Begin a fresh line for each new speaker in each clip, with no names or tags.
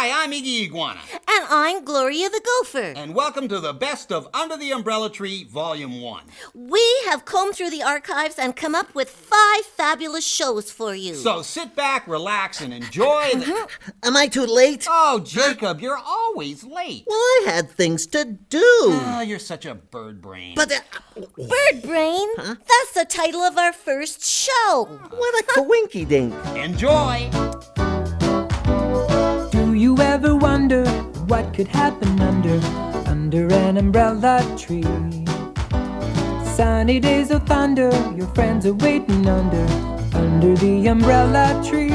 Hi, I'm Iggy Iguana.
And I'm Gloria the Gopher.
And welcome to the Best of Under the Umbrella Tree, Volume 1.
We have combed through the archives and come up with 5 fabulous shows for you.
So sit back, relax, and enjoy the...
Am I too late?
Oh, Jacob, you're always late.
Well, I had things to do.
Oh, you're such a bird brain.
But,
Birdbrain?
Huh?
That's the title of our first show.
what a coinky-dink.
Enjoy.
Do you ever wonder what could happen under an umbrella tree? Sunny days of thunder, your friends are waiting under the umbrella tree.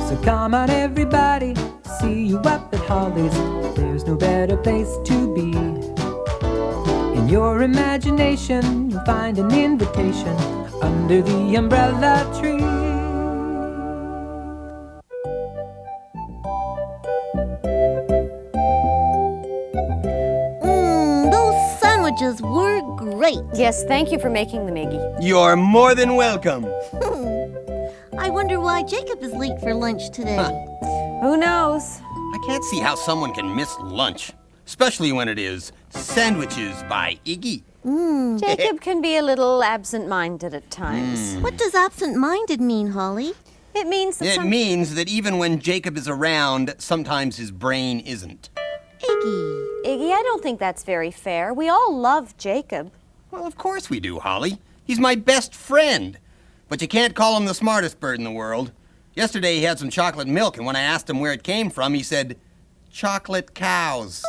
So come on everybody, see you up at Holly's. There's no better place to be. In your imagination, you'll find an invitation under the umbrella tree.
Those sandwiches were great.
Yes, thank you for making them, Iggy.
You're more than welcome.
I wonder why Jacob is late for lunch today.
Who knows?
I can't see how someone can miss lunch, especially when it is Sandwiches by Iggy.
Jacob can be a little absent-minded at times.
What does absent-minded mean, Holly?
It means that
It means that even when Jacob is around, sometimes his brain isn't.
Iggy.
Iggy, I don't think that's very fair. We all love Jacob.
Well, of course we do, Holly. He's my best friend. But you can't call him the smartest bird in the world. Yesterday he had some chocolate milk, and when I asked him where it came from, he said, chocolate cows.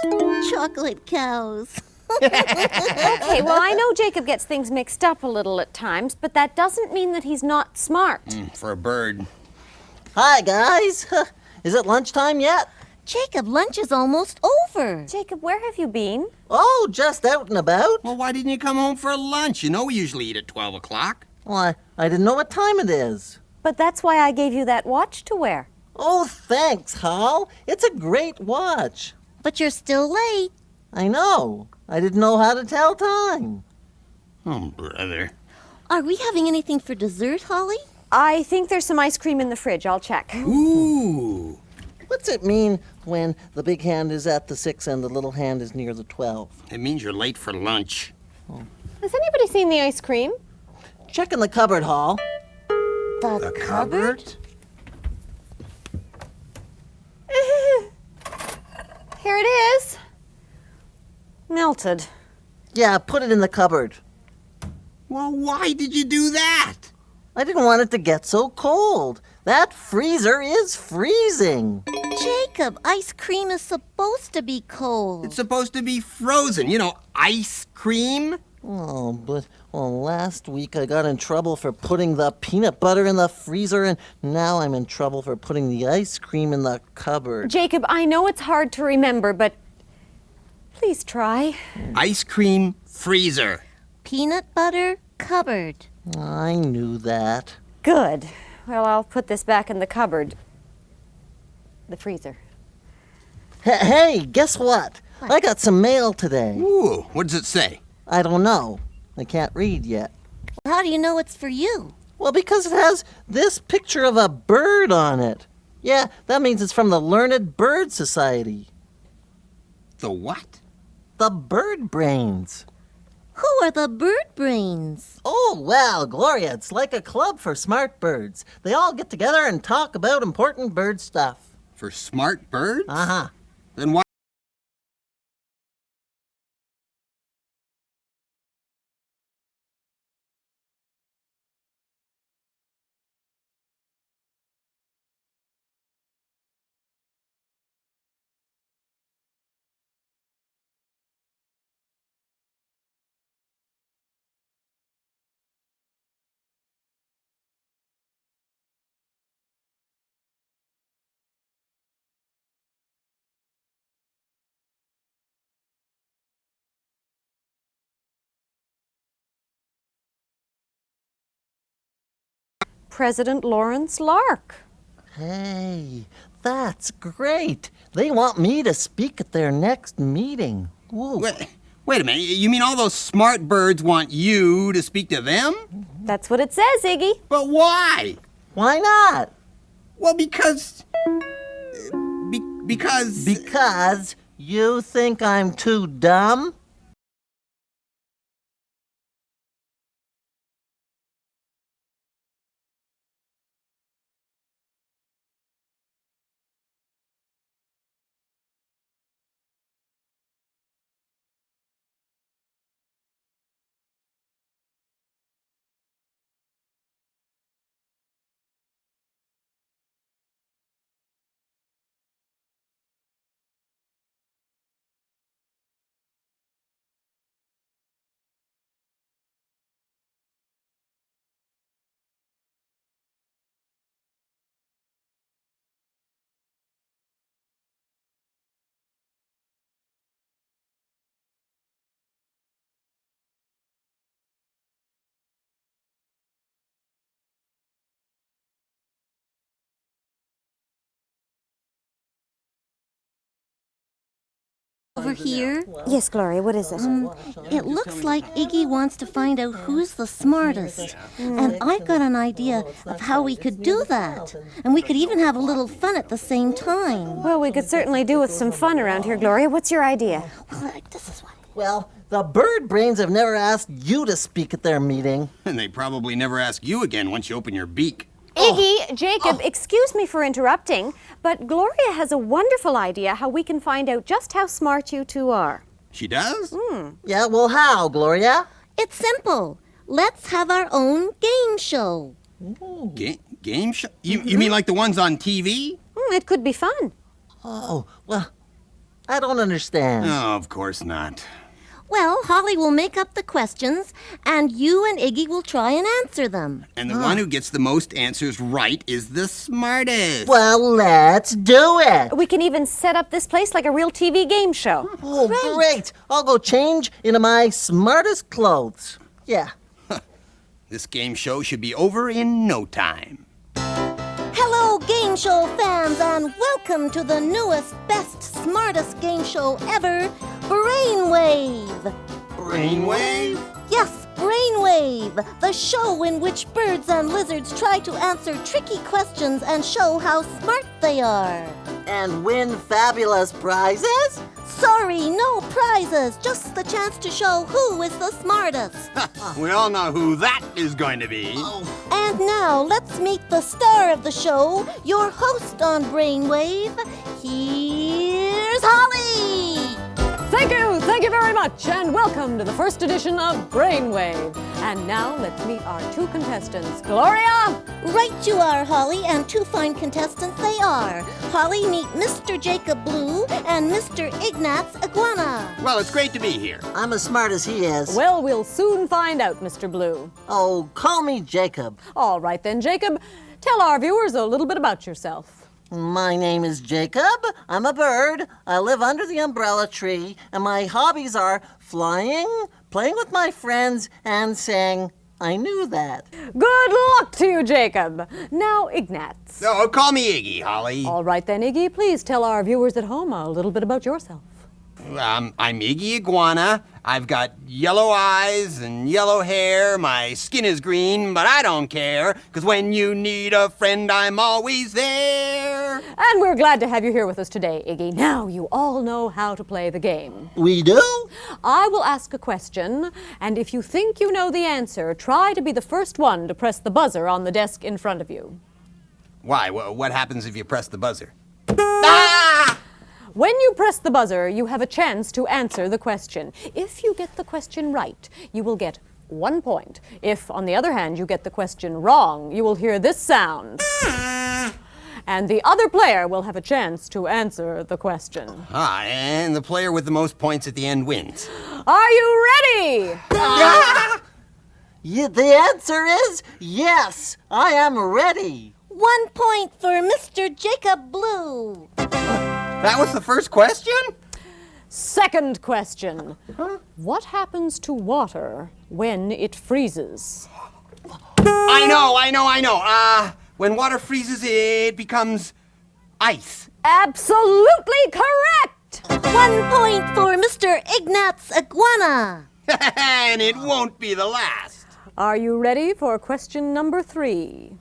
Chocolate cows.
Okay, well, I know Jacob gets things mixed up a little at times, but that doesn't mean that he's not smart.
For a bird.
Hi, guys. Is it lunchtime yet?
Jacob, lunch is almost over.
Jacob, where have you been?
Oh, just out and about.
Well, why didn't you come home for lunch? You know we usually eat at 12 o'clock.
Well, I didn't know what time it is.
But that's why I gave you that watch to wear.
Oh, thanks, Hal. It's a great watch.
But you're still late.
I know. I didn't know how to tell time.
Oh, brother.
Are we having anything for dessert, Holly?
I think there's some ice cream in the fridge. I'll check.
Ooh.
What's it mean when the big hand is at the 6 and the little hand is near the 12?
It means you're late for lunch.
Has anybody seen the ice cream?
Check in the cupboard, Hal.
The cupboard?
Here it is. Melted.
Yeah, put it in the cupboard.
Well, why did you do that?
I didn't want it to get so cold. That freezer is freezing.
Jacob, ice cream is supposed to be cold.
It's supposed to be frozen. You know, ice cream.
Oh, but, well, last week I got in trouble for putting the peanut butter in the freezer, and now I'm in trouble for putting the ice cream in the cupboard.
Jacob, I know it's hard to remember, but please try.
Ice cream freezer.
Peanut butter cupboard.
I knew that.
Good. Well, I'll put this back in the cupboard. The freezer.
Hey, guess what? I got some mail today.
Ooh, what does it say?
I don't know. I can't read yet.
How do you know it's for you?
Well, because it has this picture of a bird on it. Yeah, that means it's from the Learned Bird Society.
The what?
The Birdbrains.
Who are the Birdbrains?
Oh, well, Gloria, it's like a club for smart birds. They all get together and talk about important bird stuff.
For smart birds?
Uh-huh.
Then why?
President Lawrence Lark.
Hey, that's great. They want me to speak at their next meeting. Whoa.
Wait a minute. You mean all those smart birds want you to speak to them?
That's what it says, Iggy.
But why?
Why not?
Well, because Because...
Because you think I'm too dumb?
Over here,
Yes, Gloria, what is it?
it looks like Iggy wants to find out who's the smartest. And I've got an idea of how we could do that. And we could even have a little fun at the same time.
Well, we could certainly do with some fun around here, Gloria. What's your idea?
Well, this is what...
Well, the Birdbrains have never asked you to speak at their meeting.
And they probably never ask you again once you open your beak.
Iggy, Jacob, excuse me for interrupting, but Gloria has a wonderful idea how we can find out just how smart you two are.
She does?
Yeah, well, how, Gloria?
It's simple. Let's have our own game show.
Game show? You mean like the ones on TV?
It could be fun.
Oh, well, I don't understand.
No, of course not.
Well, Holly will make up the questions, and you and Iggy will try and answer them.
And the one who gets the most answers right is the smartest.
Well, let's do it.
We can even set up this place like a real TV game show.
Oh, great. I'll go change into my smartest clothes. Yeah.
This game show should be over in no time.
Hello, game show fans, and welcome to the newest, best, smartest game show ever, Brainwave.
Brainwave?
Yes, Brainwave, the show in which birds and lizards try to answer tricky questions and show how smart they are.
And win fabulous prizes?
Sorry, no prizes, just the chance to show who is the smartest.
We all know who that is going to be.
And now, let's meet the star of the show, your host on Brainwave. Here's Holly!
Thank you very much, and welcome to the first edition of Brainwave. And now let's meet our two contestants. Gloria!
Right you are, Holly, and two fine contestants they are. Holly, meet Mr. Jacob Blue and Mr. Ignatz Iguana.
Well, it's great to be here.
I'm as smart as he is.
Well, we'll soon find out, Mr. Blue.
Oh, call me Jacob.
All right then, Jacob, tell our viewers a little bit about yourself.
My name is Jacob. I'm a bird. I live under the umbrella tree, and my hobbies are flying, playing with my friends, and saying, I knew that.
Good luck to you, Jacob. Now, Ignatz.
Oh, call me Iggy, Holly.
All right then, Iggy, please tell our viewers at home a little bit about yourself.
I'm Iggy Iguana. I've got yellow eyes and yellow hair. My skin is green, but I don't care. 'Cause when you need a friend, I'm always there.
And we're glad to have you here with us today, Iggy. Now you all know how to play the game.
We do?
I will ask a question, and if you think you know the answer, try to be the first one to press the buzzer on the desk in front of you.
Why? What happens if you press the buzzer?
When you press the buzzer, you have a chance to answer the question. If you get the question right, you will get 1 point. If, on the other hand, you get the question wrong, you will hear this sound. And the other player will have a chance to answer the question.
And the player with the most points at the end wins.
Are you ready?
The answer is yes. I am ready.
1 point for Mr. Jacob Blue.
That was the first question?
Second question. What happens to water when it freezes?
I know. When water freezes, it becomes ice.
Absolutely correct!
1 point for Mr. Ignatz Iguana.
And it won't be the last.
Are you ready for question number 3?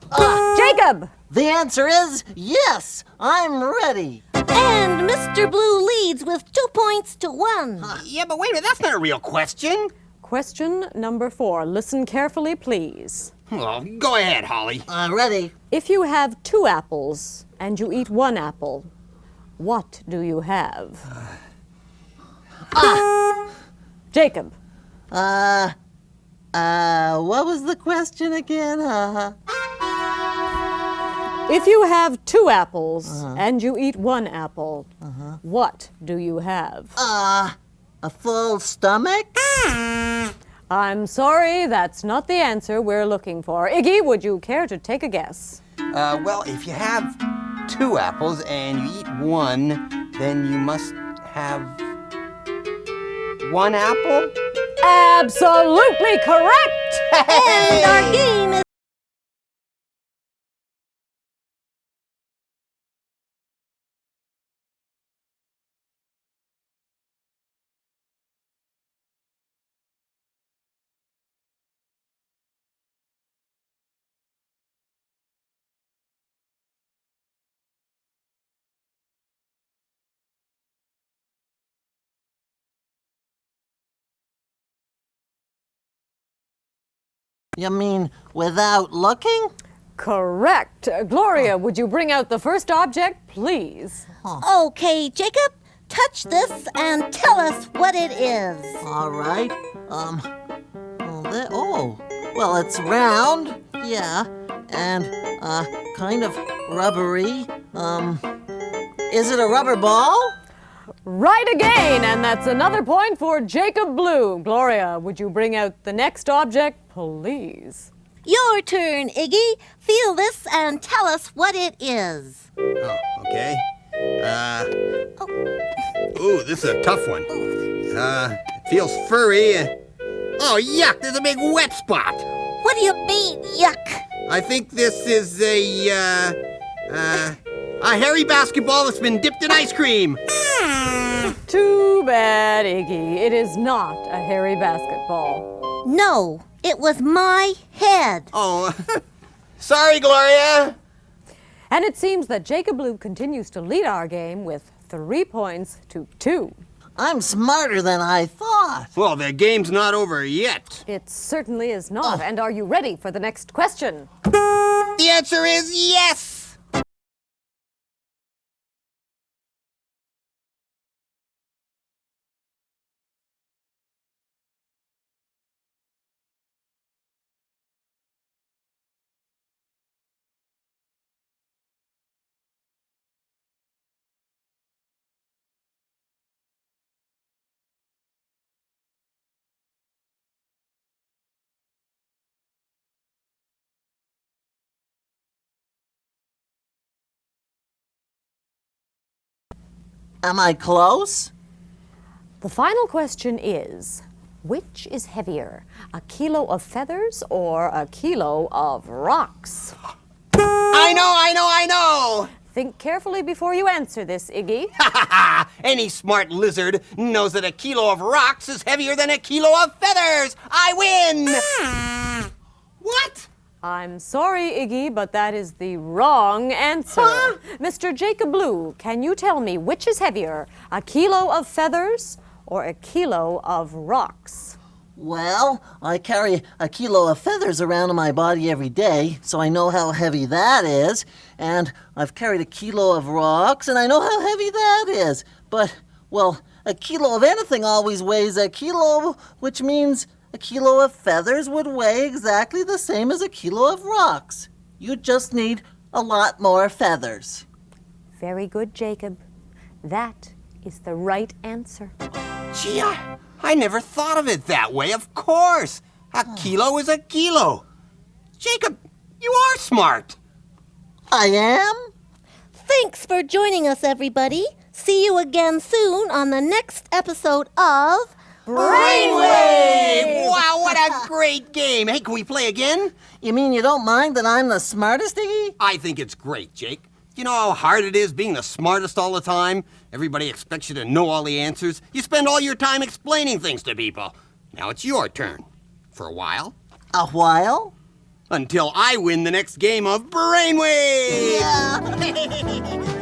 Jacob!
The answer is yes. I'm ready.
And Mr. Blue leads with 2 points to 1.
Yeah, but wait a minute, that's not a real question.
Question number 4. Listen carefully, please.
Well, go ahead, Holly.
Ready?
If you have 2 apples and you eat 1 apple, what do you have? Jacob.
What was the question again?
If you have 2 apples and you eat 1 apple, what do you have?
A full stomach?
I'm sorry, that's not the answer we're looking for. Iggy, would you care to take a guess?
Well, if you have 2 apples and you eat 1, then you must have 1 apple?
Absolutely correct!
And our game is
You mean without looking?
Correct. Gloria, would you bring out the first object, please?
okay, Jacob. Touch this and tell us what it is.
All right. Well, it's round, yeah, and kind of rubbery. Is it a rubber ball?
Right again, and that's another point for Jacob Blue. Gloria, would you bring out the next object, please?
Your turn, Iggy. Feel this and tell us what it is.
Oh, okay. Ooh, this is a tough one. It feels furry. Oh, yuck, there's a big wet spot.
What do you mean, yuck?
I think this is a hairy basketball that's been dipped in ice cream.
Too bad, Iggy. It is not a hairy basketball.
No, it was my head.
Oh, sorry, Gloria.
And it seems that Jacob Blue continues to lead our game with 3 points to 2.
I'm smarter than I thought.
Well, the game's not over yet.
It certainly is not. And are you ready for the next question?
The answer is yes.
Am I close?
The final question is, which is heavier, a kilo of feathers or a kilo of rocks?
I know!
Think carefully before you answer this, Iggy.
Any smart lizard knows that a kilo of rocks is heavier than a kilo of feathers. I win! What?
I'm sorry, Iggy, but that is the wrong answer. Mr. Jacob Blue, can you tell me which is heavier, a kilo of feathers or a kilo of rocks?
Well, I carry a kilo of feathers around in my body every day, so I know how heavy that is. And I've carried a kilo of rocks, and I know how heavy that is. But, well, a kilo of anything always weighs a kilo, which means a kilo of feathers would weigh exactly the same as a kilo of rocks. You just need a lot more feathers.
Very good, Jacob. That is the right answer.
Gee, I never thought of it that way. Of course. A kilo is a kilo. Jacob, you are smart.
I am?
Thanks for joining us, everybody. See you again soon on the next episode of
Brainwave! Wow, what a great game. Hey, can we play again?
You mean you don't mind that I'm the smartest, Iggy?
I think it's great, Jake. You know how hard it is being the smartest all the time? Everybody expects you to know all the answers. You spend all your time explaining things to people. Now it's your turn. For a while.
A while?
Until I win the next game of Brainwave!
Yeah.